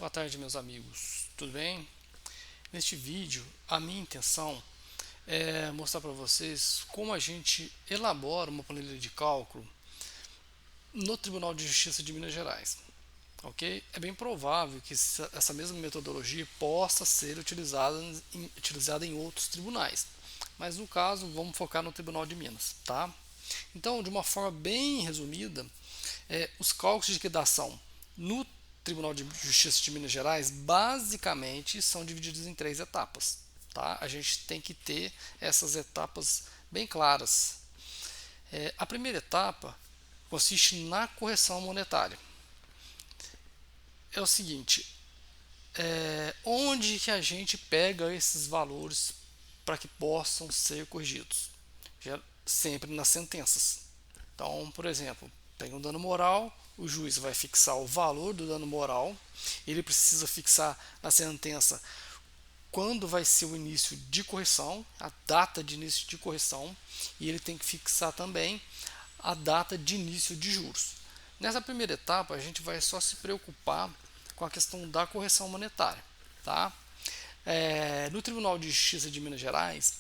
Boa tarde, meus amigos. Tudo bem? Neste vídeo, a minha intenção é mostrar para vocês como a gente elabora uma planilha de cálculo no Tribunal de Justiça de Minas Gerais. Ok? É bem provável que essa mesma metodologia possa ser utilizada em outros tribunais, mas no caso, vamos focar no Tribunal de Minas, tá? Então, de uma forma bem resumida, os cálculos de liquidação no Tribunal de Justiça de Minas Gerais basicamente são divididos em três etapas. Tá? A gente tem que ter essas etapas bem claras. A primeira etapa consiste na correção monetária. É o seguinte, onde que a gente pega esses valores para que possam ser corrigidos? Sempre nas sentenças. Então, por exemplo, pega um dano moral, o juiz vai fixar o valor do dano moral, ele precisa fixar na sentença quando vai ser o início de correção, a data de início de correção, e ele tem que fixar também a data de início de juros. Nessa primeira etapa, a gente vai só se preocupar com a questão da correção monetária. Tá? No Tribunal de Justiça de Minas Gerais,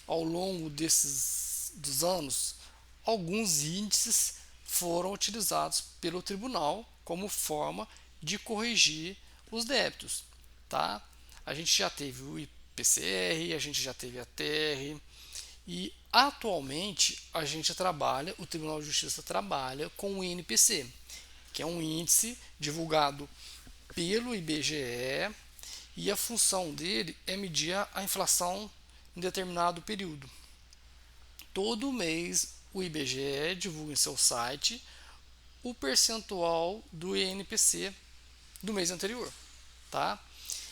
ao longo dos anos, alguns índices foram utilizados pelo tribunal como forma de corrigir os débitos. Tá? A gente já teve o IPCR, a gente já teve a TR e atualmente o Tribunal de Justiça trabalha com o INPC, que é um índice divulgado pelo IBGE e a função dele é medir a inflação em determinado período. Todo mês o IBGE divulga em seu site o percentual do INPC do mês anterior, tá?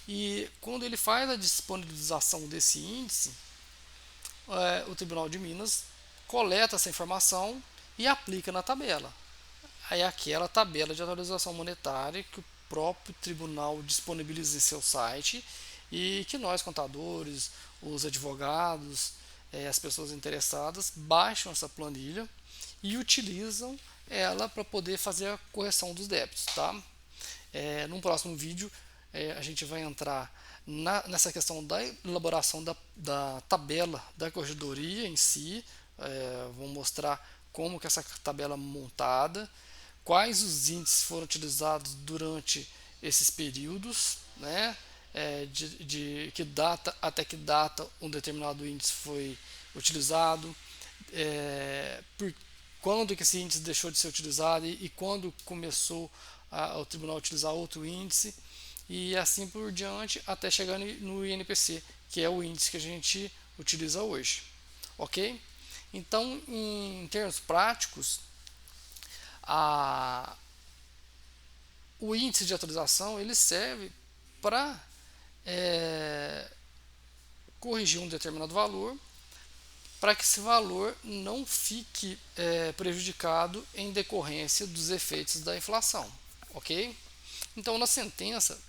E quando ele faz a disponibilização desse índice, o Tribunal de Minas coleta essa informação e aplica na tabela. Aí aquela tabela de atualização monetária que o próprio tribunal disponibiliza em seu site e que nós, contadores, os advogados, as pessoas interessadas, baixam essa planilha e utilizam ela para poder fazer a correção dos débitos. Tá? Num próximo vídeo, a gente vai entrar nessa questão da elaboração da tabela da corregedoria em si. Vou mostrar como que essa tabela é montada, quais os índices foram utilizados durante esses períodos, né? De que data até que data um determinado índice foi utilizado, por quando que esse índice deixou de ser utilizado e quando começou o tribunal a utilizar outro índice e assim por diante até chegar no INPC, que é o índice que a gente utiliza hoje, ok? Então, em termos práticos, o índice de atualização ele serve para corrigir um determinado valor para que esse valor não fique prejudicado em decorrência dos efeitos da inflação, ok? Então, na sentença,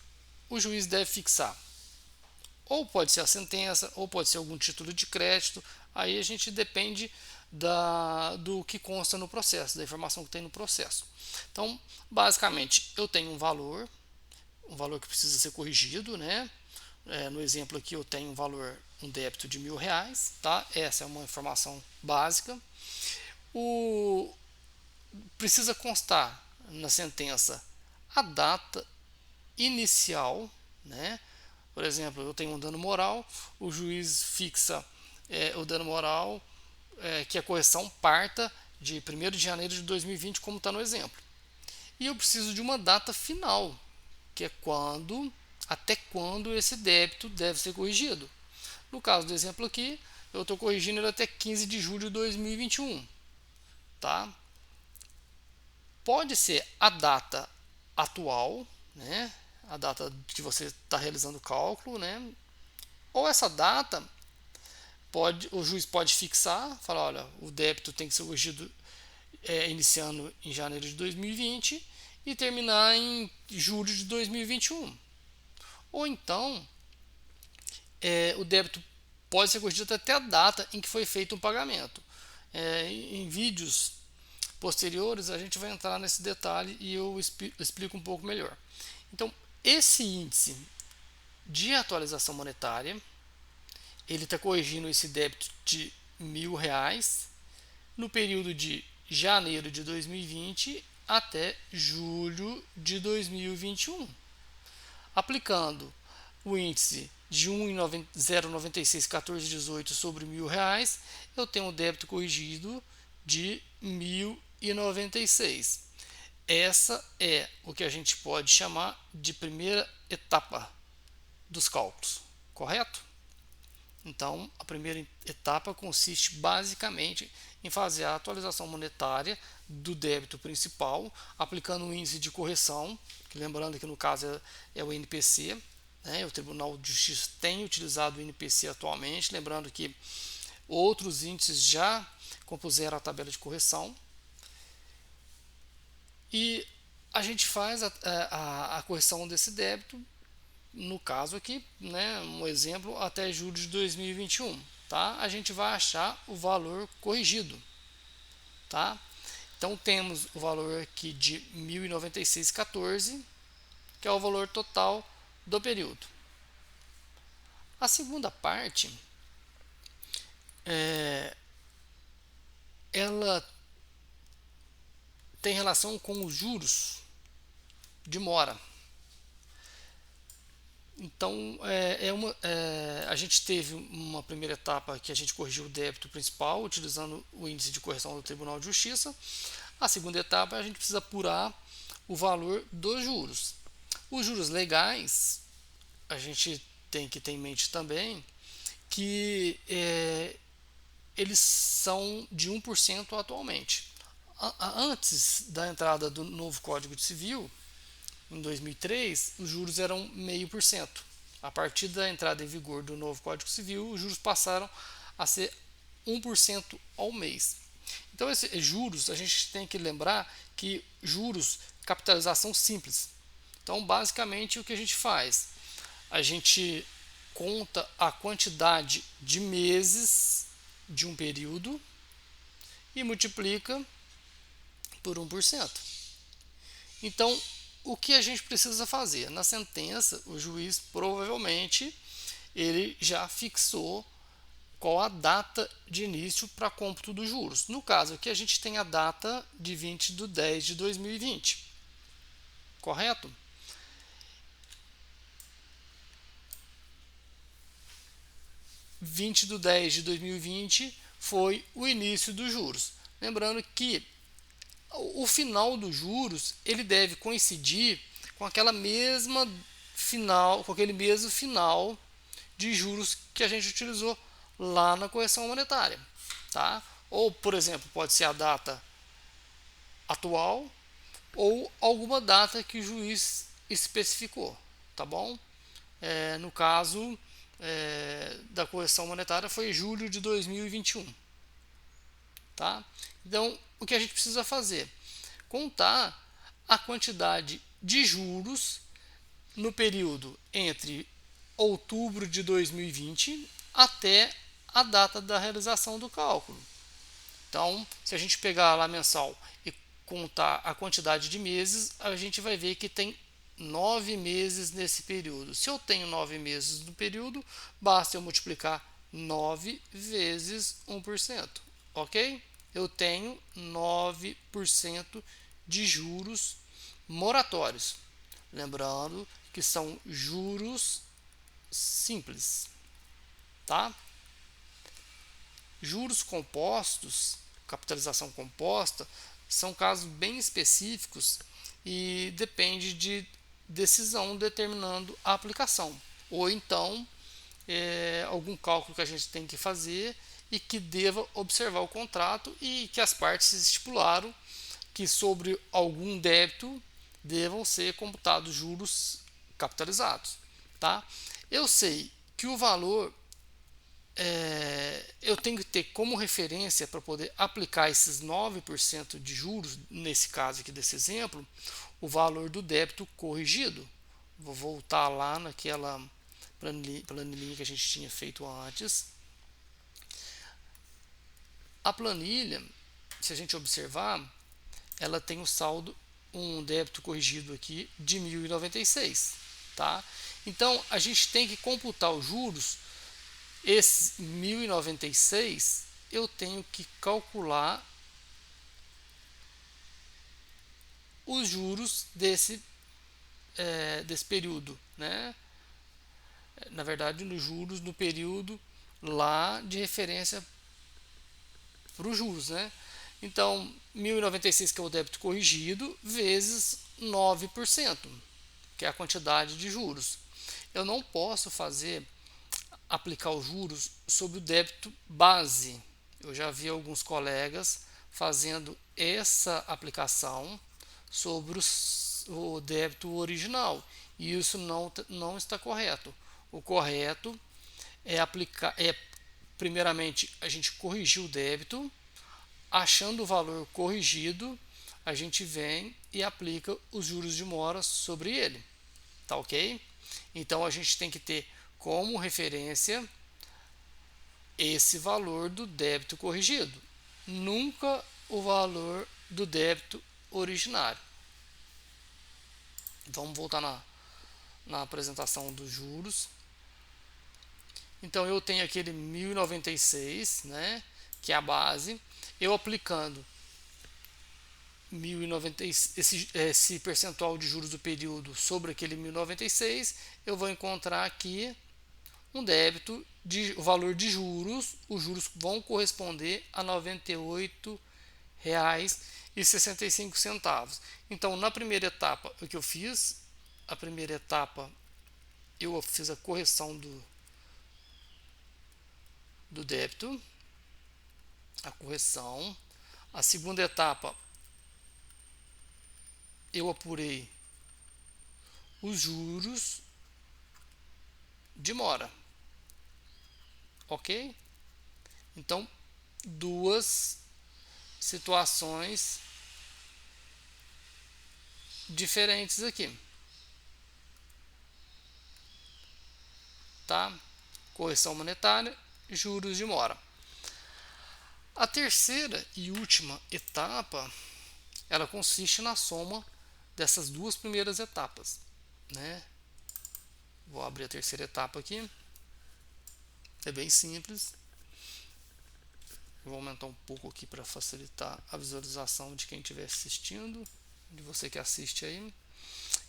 o juiz deve fixar, ou pode ser a sentença, ou pode ser algum título de crédito, aí a gente depende do que consta no processo, da informação que tem no processo. Então, basicamente, eu tenho um valor que precisa ser corrigido, né? No exemplo aqui eu tenho um débito de R$ 1.000, tá? Essa é uma informação básica. Precisa constar na sentença a data inicial, né? Por exemplo, eu tenho um dano moral, o juiz fixa o dano moral, que a correção parta de 1º de janeiro de 2020, como está no exemplo. E eu preciso de uma data final, que é até quando esse débito deve ser corrigido. No caso do exemplo aqui, eu estou corrigindo ele até 15 de julho de 2021. Tá? Pode ser a data atual, né? A data que você está realizando o cálculo, né? Ou essa data, o juiz pode fixar, falar, olha, o débito tem que ser corrigido iniciando em janeiro de 2020 e terminar em julho de 2021. Ou então, o débito pode ser corrigido até a data em que foi feito um pagamento. Em vídeos posteriores, a gente vai entrar nesse detalhe e eu explico um pouco melhor. Então, esse índice de atualização monetária, ele está corrigindo esse débito de R$ 1.000 no período de janeiro de 2020 até julho de 2021, aplicando o índice de 0,961418 sobre R$ 1.000, eu tenho um débito corrigido de 1.096. Essa é o que a gente pode chamar de primeira etapa dos cálculos, correto? Então, a primeira etapa consiste basicamente em fazer a atualização monetária do débito principal, aplicando o índice de correção, que lembrando que no caso é o INPC, né? O Tribunal de Justiça tem utilizado o INPC atualmente, lembrando que outros índices já compuseram a tabela de correção. E a gente faz a correção desse débito, no caso aqui, né, um exemplo, até julho de 2021, tá? A gente vai achar o valor corrigido, tá? Então temos o valor aqui de 1.096,14, que é o valor total do período. A segunda parte, ela tem relação com os juros de mora. Então, a gente teve uma primeira etapa que a gente corrigiu o débito principal utilizando o índice de correção do Tribunal de Justiça. A segunda etapa, a gente precisa apurar o valor dos juros. Os juros legais, a gente tem que ter em mente também que eles são de 1% atualmente. Antes da entrada do novo Código Civil, em 2003, os juros eram 0,5%. A partir da entrada em vigor do novo Código Civil, os juros passaram a ser 1% ao mês. Então, esses juros, a gente tem que lembrar que juros, capitalização simples. Então, basicamente, o que a gente faz? A gente conta a quantidade de meses de um período e multiplica por 1%. Então, o que a gente precisa fazer? Na sentença, o juiz provavelmente ele já fixou qual a data de início para cômputo dos juros. No caso aqui, a gente tem a data de 20/10/2020, correto? (20 de 10 de 2020) foi o início dos juros. Lembrando que o final dos juros ele deve coincidir com aquele mesmo final de juros que a gente utilizou lá na correção monetária, tá? Ou, por exemplo, pode ser a data atual ou alguma data que o juiz especificou, tá bom? No caso da correção monetária foi julho de 2021, tá? Então, o que a gente precisa fazer? Contar a quantidade de juros no período entre outubro de 2020 até a data da realização do cálculo. Então, se a gente pegar lá mensal e contar a quantidade de meses, a gente vai ver que tem 9 meses nesse período. Se eu tenho 9 meses no período, basta eu multiplicar 9 vezes 1%, ok? Eu tenho 9% de juros moratórios. Lembrando que são juros simples, tá? Juros compostos, capitalização composta, são casos bem específicos e depende de decisão determinando a aplicação. Ou então, algum cálculo que a gente tem que fazer e que deva observar o contrato e que as partes estipularam que sobre algum débito devam ser computados juros capitalizados, tá? Eu sei que o valor eu tenho que ter como referência para poder aplicar esses 9% de juros, nesse caso aqui desse exemplo, o valor do débito corrigido. Vou voltar lá naquela planilha que a gente tinha feito antes. A planilha, se a gente observar, ela tem o saldo, um débito corrigido aqui de 1.096. tá? Então a gente tem que computar os juros. Esse 1096 eu tenho que calcular os juros desse período, né? Na verdade, nos juros do período lá de referência para os juros, né? Então, 1096, que é o débito corrigido, vezes 9%, que é a quantidade de juros. Eu não posso aplicar os juros sobre o débito base. Eu já vi alguns colegas fazendo essa aplicação sobre o débito original, e isso não está correto. O correto é aplicar, primeiramente a gente corrigir o débito, achando o valor corrigido, a gente vem e aplica os juros de mora sobre ele, tá ok? Então a gente tem que ter como referência esse valor do débito corrigido, nunca o valor do débito originário. Vamos voltar na apresentação dos juros. Então eu tenho aquele 1096, né, que é a base. Eu aplicando 1096, esse percentual de juros do período sobre aquele 1096, eu vou encontrar aqui um débito de o valor de juros. Os juros vão corresponder a R$ 98,65. Então, na primeira etapa, o que eu fiz? A primeira etapa eu fiz a correção do débito, a correção. A segunda etapa eu apurei os juros de mora, ok? Então, duas situações diferentes aqui, tá? Correção monetária, juros de mora. A terceira e última etapa, ela consiste na soma dessas duas primeiras etapas, né? Vou abrir a terceira etapa aqui. É bem simples. Vou aumentar um pouco aqui para facilitar a visualização de quem estiver assistindo, de você que assiste aí.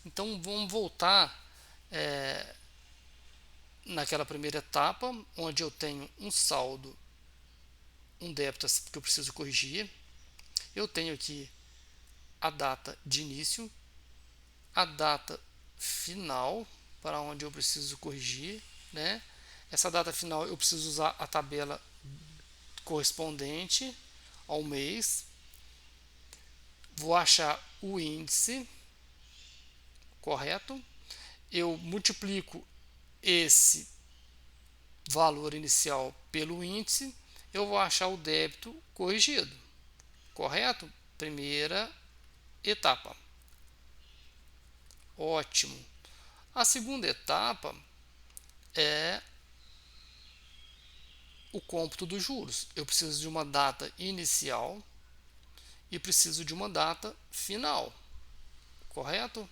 Então vamos voltar naquela primeira etapa, onde eu tenho um saldo, um débito que eu preciso corrigir. Eu tenho aqui a data de início, a data final, para onde eu preciso corrigir, né? Essa data final eu preciso usar a tabela correspondente ao mês. Vou achar o índice correto. Eu multiplico esse valor inicial pelo índice. Eu vou achar o débito corrigido, correto? Primeira etapa. Ótimo. A segunda etapa é o cômputo dos juros. Eu preciso de uma data inicial e preciso de uma data final, correto?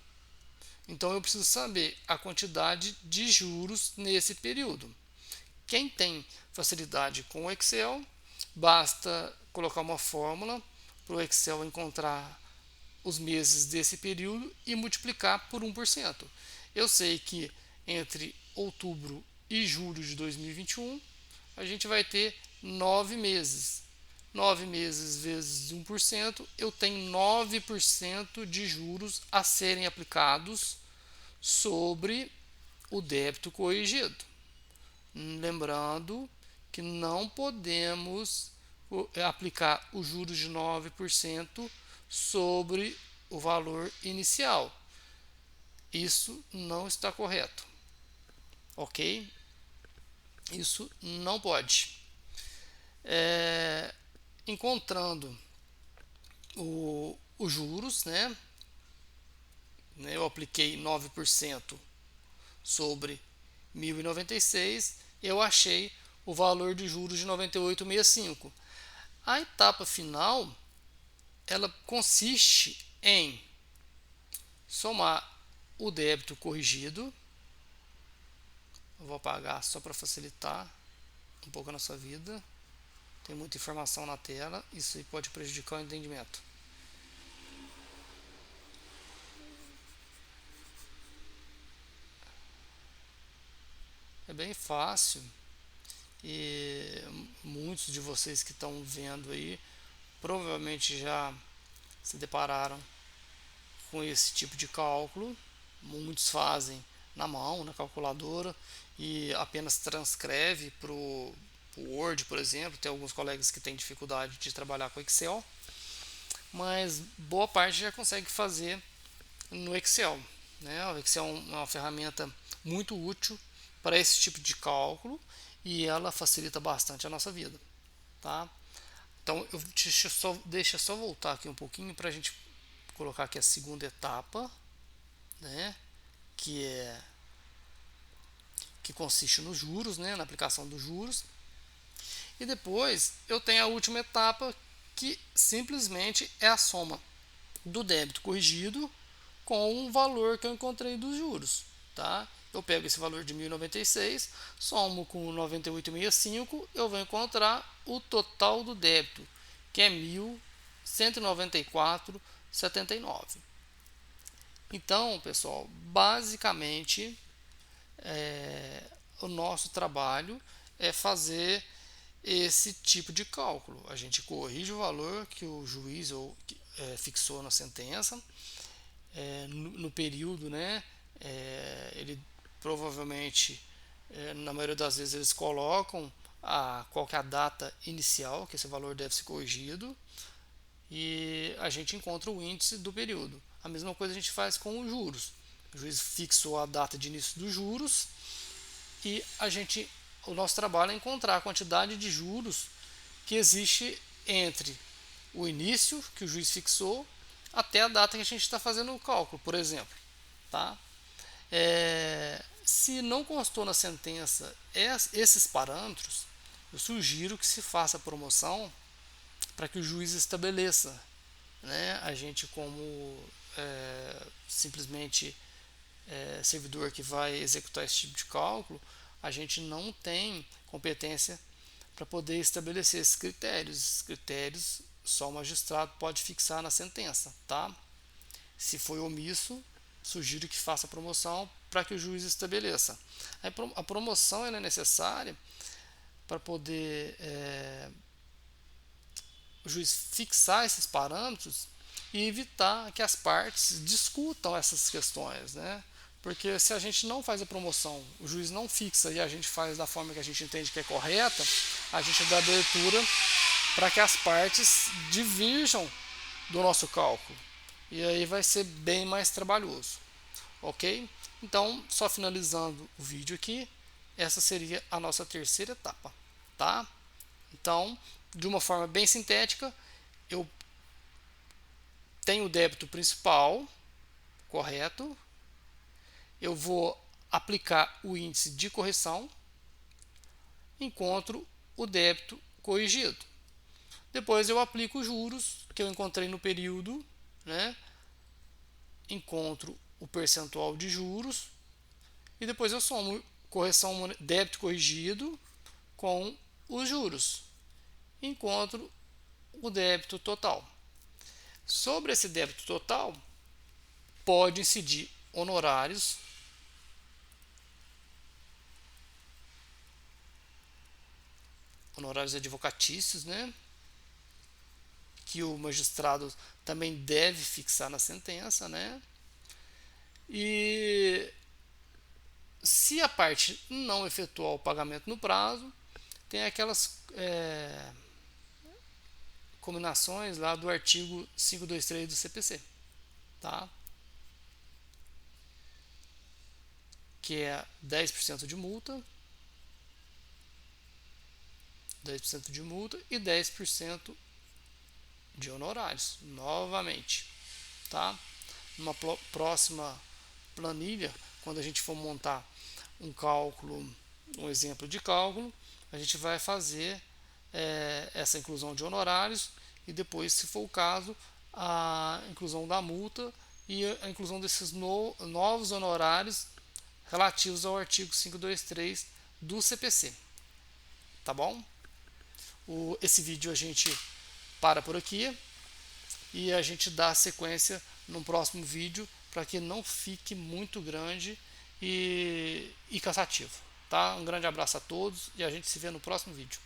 Então eu preciso saber a quantidade de juros nesse período. Quem tem facilidade com o Excel, basta colocar uma fórmula para o Excel encontrar os meses desse período e multiplicar por 1%. Eu sei que entre outubro e julho de 2021 a gente vai ter 9 meses. 9 meses vezes 1%, eu tenho 9% de juros a serem aplicados sobre o débito corrigido. Lembrando que não podemos aplicar os juros de 9% sobre o valor inicial. Isso não está correto, ok? Isso não pode. Encontrando os juros, né? Eu apliquei 9% sobre 1096, eu achei o valor de juros de 98,65. A etapa final, ela consiste em somar o débito corrigido, Eu vou apagar só para facilitar um pouco a nossa vida. Tem muita informação na tela, isso aí pode prejudicar o entendimento. É bem fácil e muitos de vocês que estão vendo aí provavelmente já se depararam com esse tipo de cálculo. Muitos fazem na mão, na calculadora, e apenas transcreve para o Word, por exemplo. Tem alguns colegas que têm dificuldade de trabalhar com Excel, mas boa parte já consegue fazer no Excel, né? O Excel é uma ferramenta muito útil para esse tipo de cálculo e ela facilita bastante a nossa vida, tá? Então, deixa só voltar aqui um pouquinho para a gente colocar aqui a segunda etapa, né? Que consiste nos juros, né? Na aplicação dos juros. E depois eu tenho a última etapa, que simplesmente é a soma do débito corrigido com o valor que eu encontrei dos juros, tá? Eu pego esse valor de 1.096, somo com 98,65, eu vou encontrar o total do débito, que é 1.194,79. Então, pessoal, basicamente o nosso trabalho é fazer esse tipo de cálculo. A gente corrige o valor que o juiz fixou na sentença, no período, né? Ele provavelmente, na maioria das vezes, eles colocam qual que é a data inicial que esse valor deve ser corrigido, e a gente encontra o índice do período. A mesma coisa a gente faz com os juros. O juiz fixou a data de início dos juros e o nosso trabalho é encontrar a quantidade de juros que existe entre o início que o juiz fixou até a data que a gente está fazendo o cálculo, por exemplo, tá? Se não constou na sentença esses parâmetros, eu sugiro que se faça a promoção para que o juiz estabeleça, né? A gente, como simplesmente servidor que vai executar esse tipo de cálculo, a gente não tem competência para poder estabelecer esses critérios. Esses critérios só o magistrado pode fixar na sentença, tá? Se foi omisso, sugiro que faça a promoção para que o juiz estabeleça. A promoção é necessária para poder o juiz fixar esses parâmetros e evitar que as partes discutam essas questões, né? Porque se a gente não faz a promoção, o juiz não fixa e a gente faz da forma que a gente entende que é correta, a gente dá abertura para que as partes divirjam do nosso cálculo. E aí vai ser bem mais trabalhoso. Ok? Então, só finalizando o vídeo aqui, essa seria a nossa terceira etapa. Tá? Então, de uma forma bem sintética, eu tenho o débito principal, correto? Eu vou aplicar o índice de correção, encontro o débito corrigido. Depois eu aplico os juros que eu encontrei no período, né? Encontro o percentual de juros e depois eu somo correção débito corrigido com os juros. Encontro o débito total. Sobre esse débito total, pode incidir honorários, advocatícios, né? Que o magistrado também deve fixar na sentença, né? E se a parte não efetuar o pagamento no prazo, tem aquelas combinações lá do artigo 523 do CPC, tá? Que é 10% de multa, 10% de multa e 10% de honorários, novamente, tá? Numa próxima planilha, quando a gente for montar um cálculo, um exemplo de cálculo, a gente vai fazer essa inclusão de honorários e depois, se for o caso, a inclusão da multa e a inclusão desses novos honorários relativos ao artigo 523 do CPC. Tá bom? Esse vídeo a gente para por aqui e a gente dá sequência no próximo vídeo para que não fique muito grande e cansativo. Tá? Um grande abraço a todos e a gente se vê no próximo vídeo.